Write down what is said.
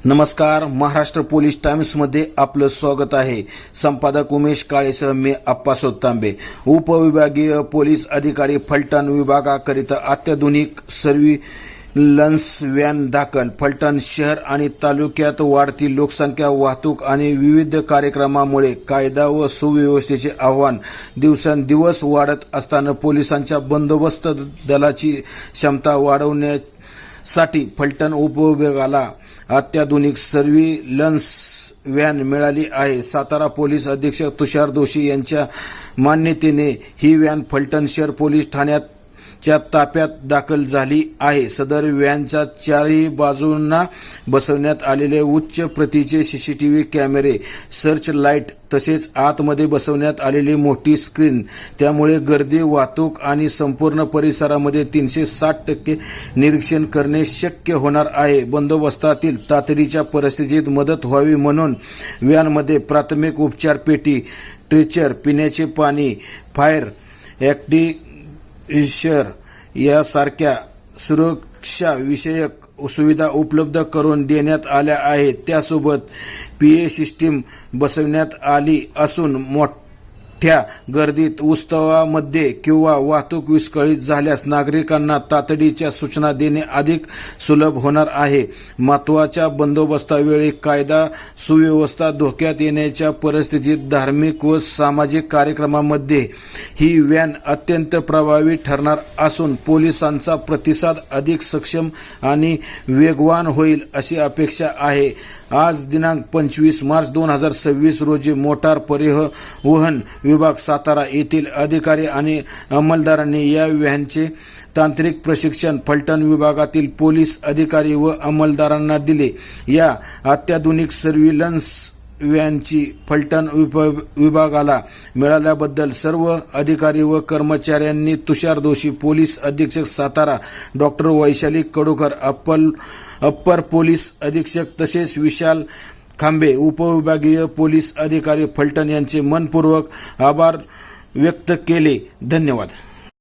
नमस्कार, महाराष्ट्र पोलीस टाइम्समध्ये आपलं स्वागत आहे। संपादक उमेश काळेसह मी अप्पा सोत्तांबे। उपविभागीय पोलीस अधिकारी फलटण विभागाकरिता अत्याधुनिक सर्व्हिलन्स व्हॅन दाखल। फलटण शहर आणि तालुक्यात वाढती लोकसंख्या, वाहतूक आणि विविध कार्यक्रमामुळे कायदा व सुव्यवस्थेचे आव्हान दिवसेंदिवस वाढत असताना पोलिसांच्या बंदोबस्त दलाची क्षमता वाढवण्यासाठी फलटण उपविभागाला अत्याधुनिक सर्व्हिलन्स व्हॅन मिळाली आहे। सातारा पोलीस अधीक्षक तुषार दोशी यांच्या मान्यतेने ही व्हॅन फलटण शहर पोलीस ठाण्याच्या ताफ्यात दाखल झाली आहे। सदर व्हॅनच्या चारही बाजूंना बसवण्यात आलेले उच्च प्रतीचे सीसीटीव्ही कॅमेरे, सर्च लाईट तसेच आतमध्ये बसवण्यात आलेली मोठी स्क्रीन, त्यामुळे गर्दी, वाहतूक आणि संपूर्ण परिसरामध्ये 360% निरीक्षण करणे शक्य होणार आहे। बंदोबस्तातील तातडीच्या परिस्थितीत मदत व्हावी म्हणून व्हॅनमध्ये प्राथमिक उपचार पेटी, स्ट्रेचर, पिण्याचे पाणी, फायर एक्स्टिंग्विशर यासारख्या सुरक्षा विषयक सुविधा उपलब्ध करून देण्यात आल्या आहेत। त्यासोबत PA सिस्टीम बसवण्यात आली असून मोठ्या गर्दीत, उत्सवामध्ये किंवा वाहतूक विस्कळीत झाल्यास नागरिकांना तातडीच्या सूचना देणे अधिक सुलभ होणार आहे। महत्त्वाच्या बंदोबस्तावेळी कायदा सुव्यवस्था धोक्यात येण्याच्या परिस्थितीत धार्मिक व सामाजिक कार्यक्रमांमध्ये ही व्हॅन अत्यंत प्रभावी ठरणार असून पोलिसांचा प्रतिसाद अधिक सक्षम आणि वेगवान होईल अशी अपेक्षा आहे। आज दिनांक 25 मार्च 2026 रोजी मोटार परिवहन विभाग सातारा येथील अधिकारी आणि अंमलदारांनी या व्हॅनचे तांत्रिक प्रशिक्षण फलटण विभागातील पोलीस अधिकारी व अंमलदारांना दिले। या अत्याधुनिक सर्व्हिलन्स व्हॅनची फलटण विभागाला मिळाल्याबद्दल सर्व अधिकारी व कर्मचाऱ्यांनी तुषार दोशी, पोलीस अधीक्षक Satara, doctor Vaishali Kadukar, upper police अधीक्षक तसेच विशाल खांबे, उपविभागीय पोलीस अधिकारी फलटण यांचे मनपूर्वक आभार व्यक्त केले। धन्यवाद।